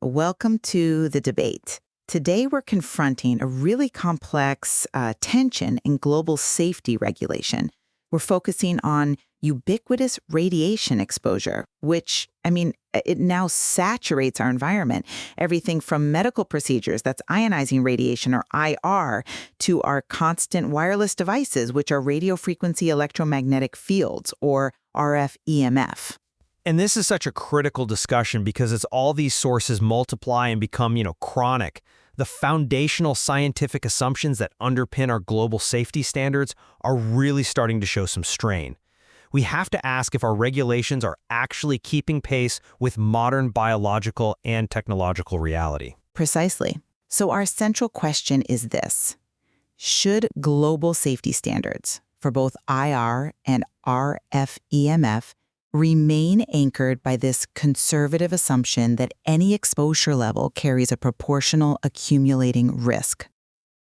Welcome to the debate. Today, we're confronting a really complex tension in global safety regulation. We're focusing on ubiquitous radiation exposure, which, it now saturates our environment. Everything from medical procedures, that's ionizing radiation or IR, to our constant wireless devices, which are radio frequency electromagnetic fields or RF EMF. And this is such a critical discussion because as all these sources multiply and become, chronic, the foundational scientific assumptions that underpin our global safety standards are really starting to show some strain. We have to ask if our regulations are actually keeping pace with modern biological and technological reality. Precisely. So our central question is this: should global safety standards for both IR and RF EMF remain anchored by this conservative assumption that any exposure level carries a proportional accumulating risk?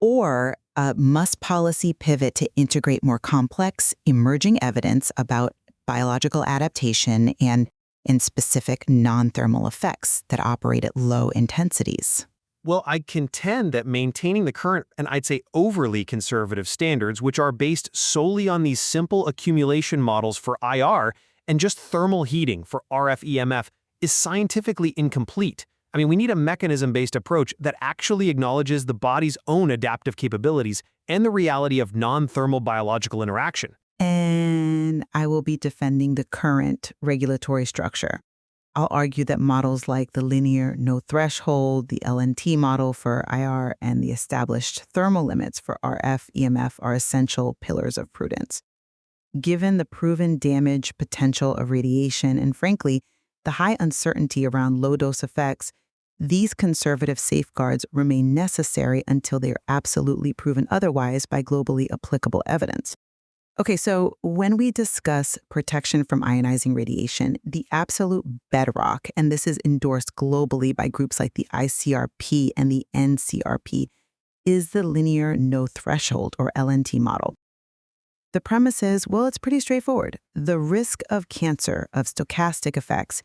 Or must policy pivot to integrate more complex, emerging evidence about biological adaptation and in specific non-thermal effects that operate at low intensities? Well, I contend that maintaining the current, and I'd say overly conservative standards, which are based solely on these simple accumulation models for IR and just thermal heating for RF EMF, is scientifically incomplete. We need a mechanism-based approach that actually acknowledges the body's own adaptive capabilities and the reality of non-thermal biological interaction. And I will be defending the current regulatory structure. I'll argue that models like the linear no threshold, the LNT model for IR, and the established thermal limits for RF EMF are essential pillars of prudence. Given the proven damage potential of radiation and, frankly, the high uncertainty around low-dose effects, these conservative safeguards remain necessary until they are absolutely proven otherwise by globally applicable evidence. Okay, so when we discuss protection from ionizing radiation, the absolute bedrock, and this is endorsed globally by groups like the ICRP and the NCRP, is the linear no threshold or LNT model. The premise is, well, it's pretty straightforward. The risk of cancer of stochastic effects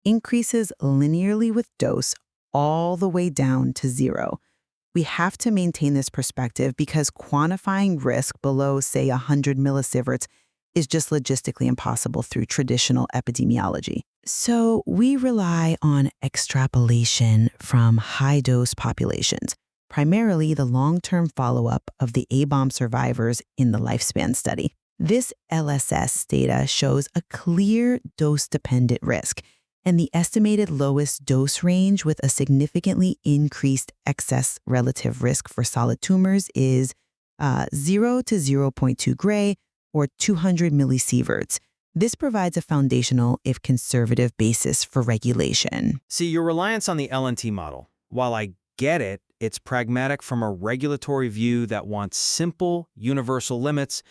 increases linearly with dose all the way down to zero. We have to maintain this perspective because quantifying risk below, say, 100 millisieverts is just logistically impossible through traditional epidemiology. So we rely on extrapolation from high-dose populations, primarily the long-term follow-up of the A-bomb survivors in the lifespan study. This LSS data shows a clear dose-dependent risk, and the estimated lowest dose range with a significantly increased excess relative risk for solid tumors is 0 to 0.2 gray or 200 millisieverts. This provides a foundational, if conservative, basis for regulation. See, your reliance on the LNT model, while I get it, it's pragmatic from a regulatory view that wants simple, universal limits.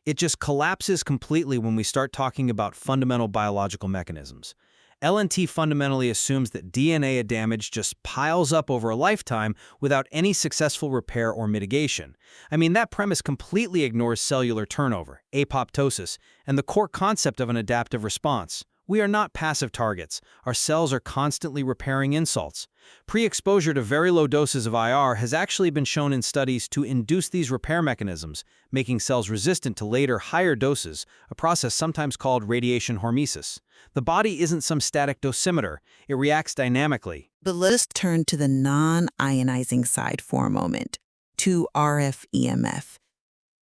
It just collapses completely when we start talking about fundamental biological mechanisms. LNT fundamentally assumes that DNA damage just piles up over a lifetime without any successful repair or mitigation. That premise completely ignores cellular turnover, apoptosis, and the core concept of an adaptive response. We are not passive targets. Our cells are constantly repairing insults. Pre-exposure to very low doses of IR has actually been shown in studies to induce these repair mechanisms, making cells resistant to later, higher doses, a process sometimes called radiation hormesis. The body isn't some static dosimeter. It reacts dynamically. But let us turn to the non-ionizing side for a moment, to RF EMF.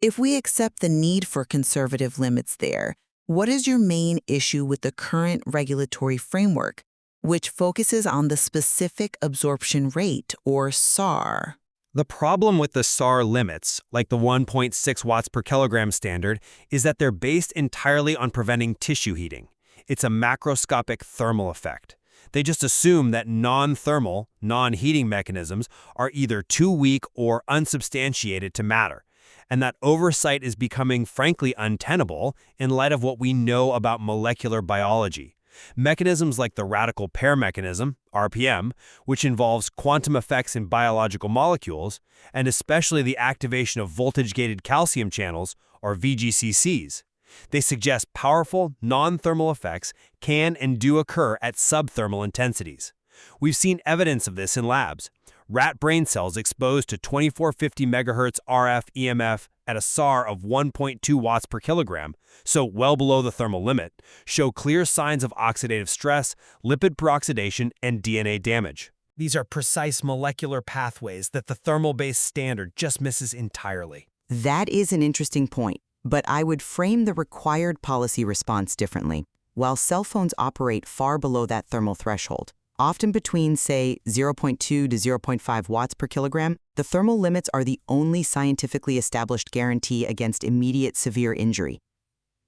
If we accept the need for conservative limits there, what is your main issue with the current regulatory framework, which focuses on the specific absorption rate, or SAR? The problem with the SAR limits, like the 1.6 watts per kilogram standard, is that they're based entirely on preventing tissue heating. It's a macroscopic thermal effect. They just assume that non-thermal, non-heating mechanisms are either too weak or unsubstantiated to matter, and that oversight is becoming, frankly, untenable in light of what we know about molecular biology. Mechanisms like the radical pair mechanism, RPM, which involves quantum effects in biological molecules, and especially the activation of voltage-gated calcium channels, or VGCCs. They suggest powerful, non-thermal effects can and do occur at subthermal intensities. We've seen evidence of this in labs. Rat brain cells exposed to 2450 MHz RF EMF at a SAR of 1.2 watts per kilogram, so well below the thermal limit, show clear signs of oxidative stress, lipid peroxidation, and DNA damage. These are precise molecular pathways that the thermal-based standard just misses entirely. That is an interesting point, but I would frame the required policy response differently. While cell phones operate far below that thermal threshold, often between, say, 0.2 to 0.5 watts per kilogram, the thermal limits are the only scientifically established guarantee against immediate severe injury.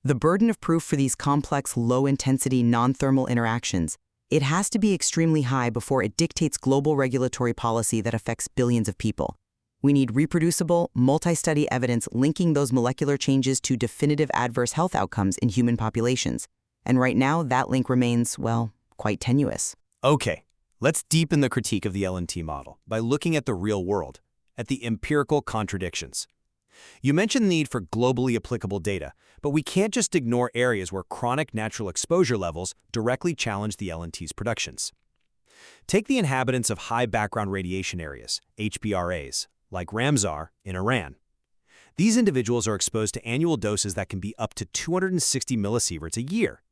The burden of proof for these complex, low-intensity, non-thermal interactions, it has to be extremely high before it dictates global regulatory policy that affects billions of people. We need reproducible, multi-study evidence linking those molecular changes to definitive adverse health outcomes in human populations. And right now, that link remains, well, quite tenuous. Okay, let's deepen the critique of the LNT model by looking at the real world, at the empirical contradictions. You mentioned the need for globally applicable data, but we can't just ignore areas where chronic natural exposure levels directly challenge the LNT's productions. Take the inhabitants of high background radiation areas, HBRAs, like Ramsar in Iran. These individuals are exposed to annual doses that can be up to 260 millisieverts a year.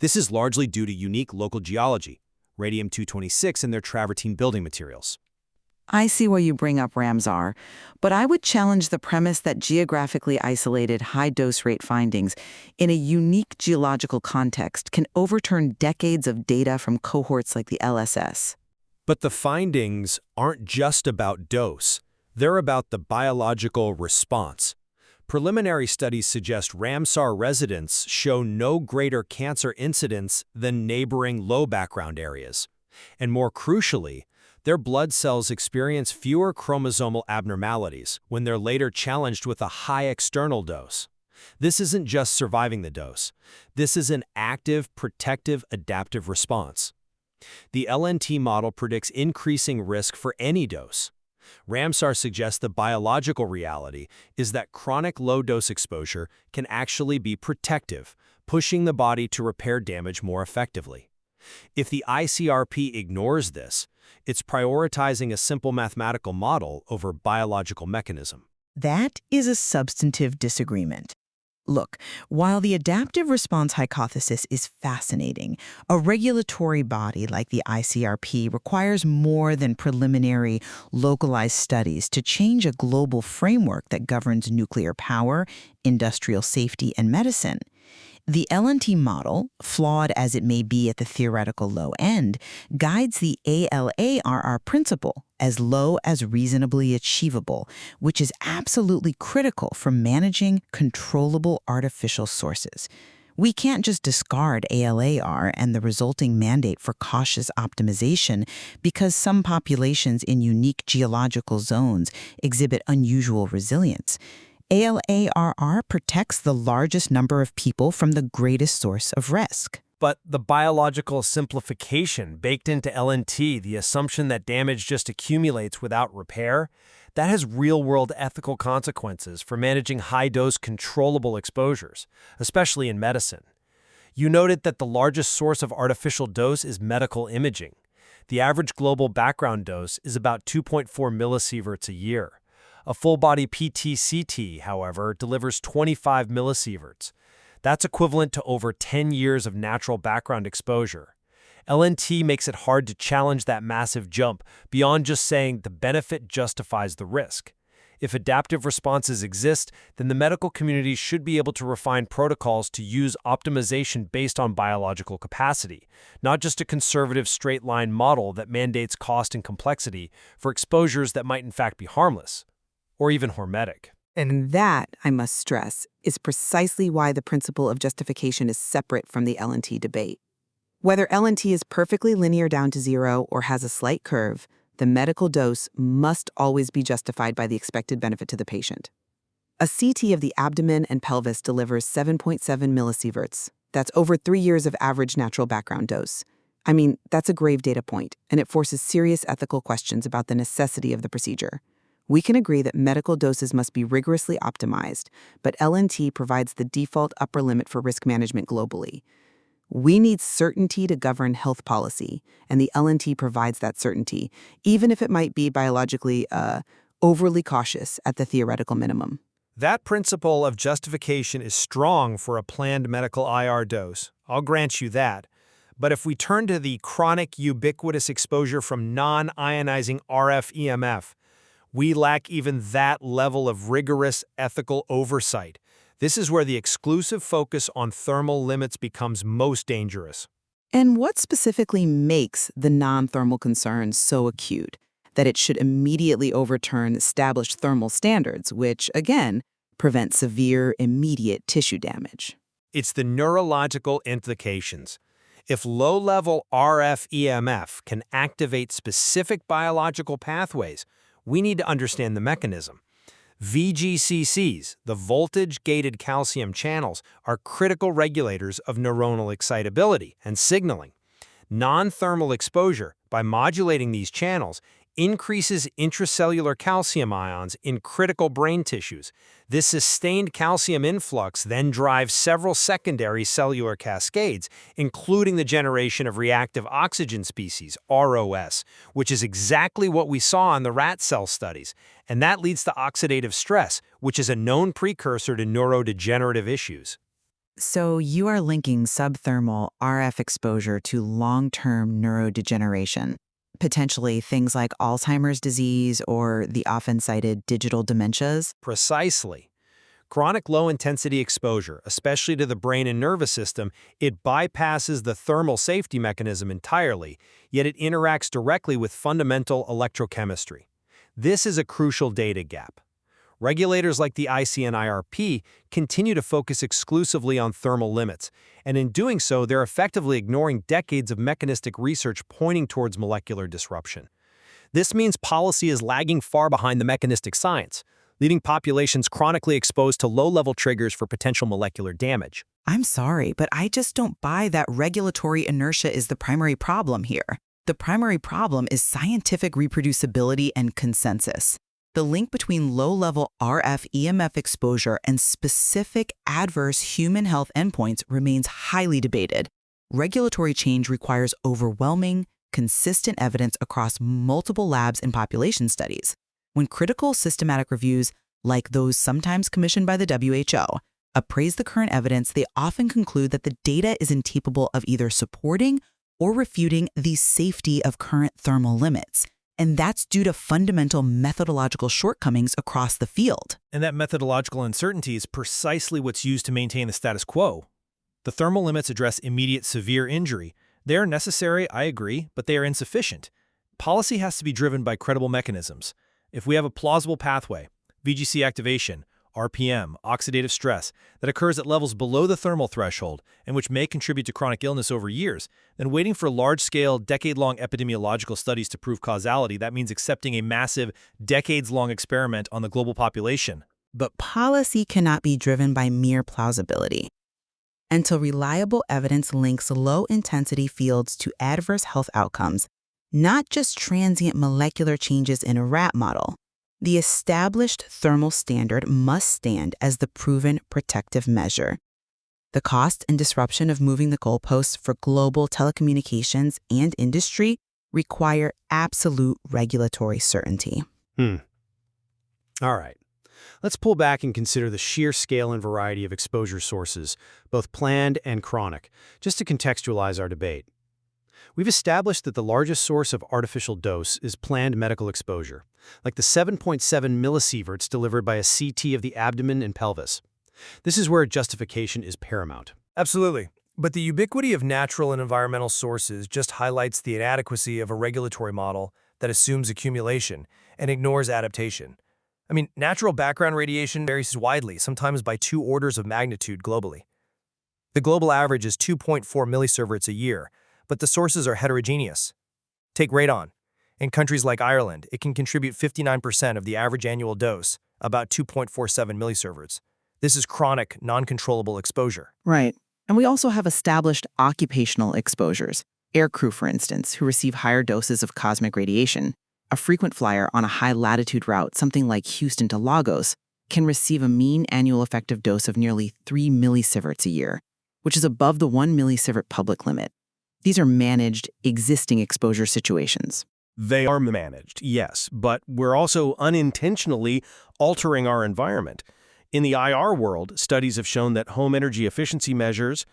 This is largely due to unique local geology, radium-226 and their travertine building materials. I see why you bring up Ramsar, but I would challenge the premise that geographically isolated high-dose rate findings in a unique geological context can overturn decades of data from cohorts like the LSS. But the findings aren't just about dose. They're about the biological response. Preliminary studies suggest Ramsar residents show no greater cancer incidence than neighboring low background areas. And more crucially, their blood cells experience fewer chromosomal abnormalities when they're later challenged with a high external dose. This isn't just surviving the dose. This is an active, protective, adaptive response. The LNT model predicts increasing risk for any dose. Ramsar suggests the biological reality is that chronic low-dose exposure can actually be protective, pushing the body to repair damage more effectively. If the ICRP ignores this, it's prioritizing a simple mathematical model over biological mechanism. That is a substantive disagreement. Look, while the adaptive response hypothesis is fascinating, a regulatory body like the ICRP requires more than preliminary, localized studies to change a global framework that governs nuclear power, industrial safety, and medicine. The LNT model, flawed as it may be at the theoretical low end, guides the ALARR principle as low as reasonably achievable, which is absolutely critical for managing controllable artificial sources. We can't just discard ALAR and the resulting mandate for cautious optimization because some populations in unique geological zones exhibit unusual resilience. ALARR protects the largest number of people from the greatest source of risk. But the biological simplification baked into LNT, the assumption that damage just accumulates without repair, that has real-world ethical consequences for managing high-dose controllable exposures, especially in medicine. You noted that the largest source of artificial dose is medical imaging. The average global background dose is about 2.4 millisieverts a year. A full-body PT-CT, however, delivers 25 millisieverts. That's equivalent to over 10 years of natural background exposure. LNT makes it hard to challenge that massive jump beyond just saying the benefit justifies the risk. If adaptive responses exist, then the medical community should be able to refine protocols to use optimization based on biological capacity, not just a conservative straight-line model that mandates cost and complexity for exposures that might in fact be harmless, or even hormetic. And that, I must stress, is precisely why the principle of justification is separate from the LNT debate. Whether LNT is perfectly linear down to zero or has a slight curve, the medical dose must always be justified by the expected benefit to the patient. A CT of the abdomen and pelvis delivers 7.7 millisieverts. That's over 3 years of average natural background dose. I mean, that's a grave data point, and it forces serious ethical questions about the necessity of the procedure. We can agree that medical doses must be rigorously optimized, but LNT provides the default upper limit for risk management globally. We need certainty to govern health policy, and the LNT provides that certainty, even if it might be biologically overly cautious at the theoretical minimum. That principle of justification is strong for a planned medical IR dose. I'll grant you that. But if we turn to the chronic ubiquitous exposure from non-ionizing RF EMF, we lack even that level of rigorous ethical oversight. This is where the exclusive focus on thermal limits becomes most dangerous. And what specifically makes the non-thermal concern so acute that it should immediately overturn established thermal standards, which, again, prevent severe, immediate tissue damage? It's the neurological implications. If low-level RF EMF can activate specific biological pathways, we need to understand the mechanism. VGCCs, the voltage-gated calcium channels, are critical regulators of neuronal excitability and signaling. Non-thermal exposure, by modulating these channels, increases intracellular calcium ions in critical brain tissues. This sustained calcium influx then drives several secondary cellular cascades, including the generation of reactive oxygen species, ROS, which is exactly what we saw in the rat cell studies. And that leads to oxidative stress, which is a known precursor to neurodegenerative issues. So you are linking subthermal RF exposure to long-term neurodegeneration, potentially things like Alzheimer's disease or the often cited digital dementias? Precisely. Chronic low-intensity exposure, especially to the brain and nervous system, it bypasses the thermal safety mechanism entirely, yet it interacts directly with fundamental electrochemistry. This is a crucial data gap. Regulators like the ICNIRP continue to focus exclusively on thermal limits, and in doing so, they're effectively ignoring decades of mechanistic research pointing towards molecular disruption. This means policy is lagging far behind the mechanistic science, leaving populations chronically exposed to low-level triggers for potential molecular damage. I'm sorry, but I just don't buy that regulatory inertia is the primary problem here. The primary problem is scientific reproducibility and consensus. The link between low-level RF EMF exposure and specific adverse human health endpoints remains highly debated. Regulatory change requires overwhelming, consistent evidence across multiple labs and population studies. When critical systematic reviews, like those sometimes commissioned by the WHO, appraise the current evidence, they often conclude that the data is incapable of either supporting or refuting the safety of current thermal limits. And that's due to fundamental methodological shortcomings across the field. And that methodological uncertainty is precisely what's used to maintain the status quo. The thermal limits address immediate severe injury. They are necessary, I agree, but they are insufficient. Policy has to be driven by credible mechanisms. If we have a plausible pathway, VGC activation, RPM, oxidative stress, that occurs at levels below the thermal threshold and which may contribute to chronic illness over years, then waiting for large-scale, decade-long epidemiological studies to prove causality, that means accepting a massive, decades-long experiment on the global population. But policy cannot be driven by mere plausibility. Until reliable evidence links low-intensity fields to adverse health outcomes, not just transient molecular changes in a rat model, the established thermal standard must stand as the proven protective measure. The cost and disruption of moving the goalposts for global telecommunications and industry require absolute regulatory certainty. All right. Let's pull back and consider the sheer scale and variety of exposure sources, both planned and chronic, just to contextualize our debate. We've established that the largest source of artificial dose is planned medical exposure, like the 7.7 millisieverts delivered by a CT of the abdomen and pelvis. This is where justification is paramount. Absolutely. But the ubiquity of natural and environmental sources just highlights the inadequacy of a regulatory model that assumes accumulation and ignores adaptation. I mean, natural background radiation varies widely, sometimes by 2 orders of magnitude globally. The global average is 2.4 millisieverts a year, but the sources are heterogeneous. Take radon. In countries like Ireland, it can contribute 59% of the average annual dose, about 2.47 millisieverts. This is chronic, non-controllable exposure. Right. And we also have established occupational exposures. Aircrew, for instance, who receive higher doses of cosmic radiation. A frequent flyer on a high-latitude route, something like Houston to Lagos, can receive a mean annual effective dose of nearly 3 millisieverts a year, which is above the 1 millisievert public limit. These are managed, existing exposure situations. They are managed, yes, but we're also unintentionally altering our environment. In the IR world, studies have shown that home energy efficiency measures,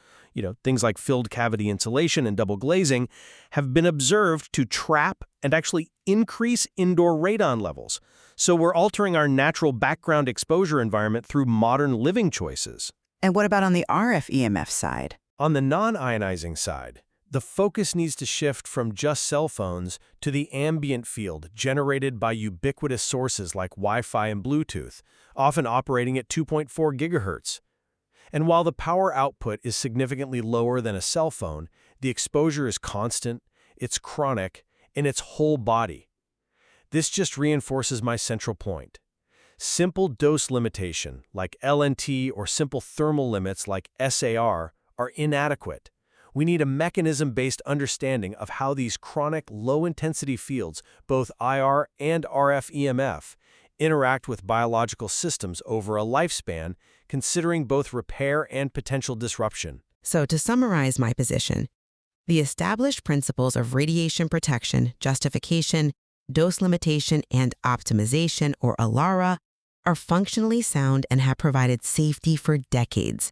things like filled cavity insulation and double glazing, have been observed to trap and actually increase indoor radon levels. So we're altering our natural background exposure environment through modern living choices. And what about on the RF EMF side? On the non-ionizing side, the focus needs to shift from just cell phones to the ambient field generated by ubiquitous sources like Wi-Fi and Bluetooth, often operating at 2.4 gigahertz. And while the power output is significantly lower than a cell phone, the exposure is constant, it's chronic, in its whole body. This just reinforces my central point. Simple dose limitation, like LNT, or simple thermal limits, like SAR, are inadequate. We need a mechanism-based understanding of how these chronic, low-intensity fields, both IR and RF EMF, interact with biological systems over a lifespan, considering both repair and potential disruption. So to summarize my position, the established principles of radiation protection, justification, dose limitation, and optimization, or ALARA, are functionally sound and have provided safety for decades.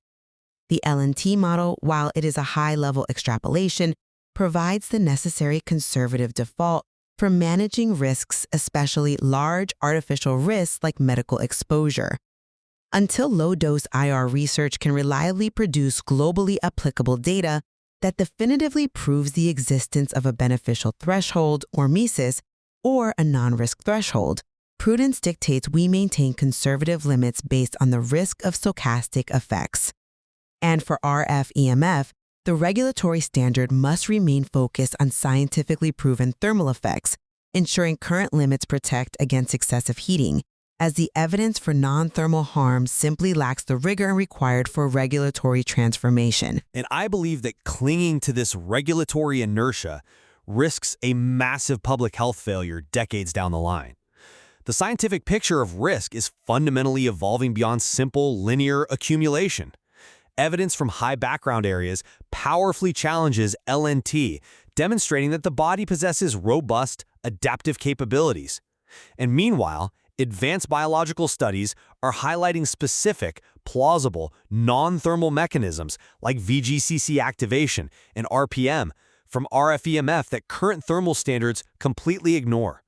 The LNT model, while it is a high-level extrapolation, provides the necessary conservative default for managing risks, especially large artificial risks like medical exposure. Until low-dose IR research can reliably produce globally applicable data that definitively proves the existence of a beneficial threshold, or MESIS, or a non-risk threshold, prudence dictates we maintain conservative limits based on the risk of stochastic effects. And for RF EMF, the regulatory standard must remain focused on scientifically proven thermal effects, ensuring current limits protect against excessive heating, as the evidence for non-thermal harm simply lacks the rigor required for regulatory transformation. And I believe that clinging to this regulatory inertia risks a massive public health failure decades down the line. The scientific picture of risk is fundamentally evolving beyond simple linear accumulation. Evidence from high background areas powerfully challenges LNT, demonstrating that the body possesses robust, adaptive capabilities. And meanwhile, advanced biological studies are highlighting specific, plausible, non-thermal mechanisms like VGCC activation and RPM from RF EMF that current thermal standards completely ignore.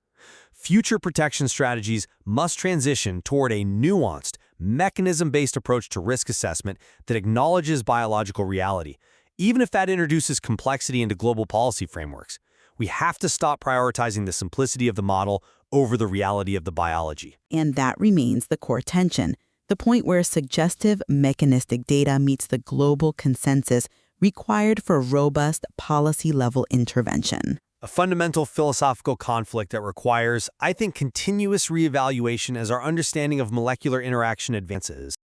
Future protection strategies must transition toward a nuanced, mechanism-based approach to risk assessment that acknowledges biological reality, even if that introduces complexity into global policy frameworks. We have to stop prioritizing the simplicity of the model over the reality of the biology. And that remains the core tension, the point where suggestive mechanistic data meets the global consensus required for robust policy-level intervention. A fundamental philosophical conflict that requires, I think, continuous reevaluation as our understanding of molecular interaction advances.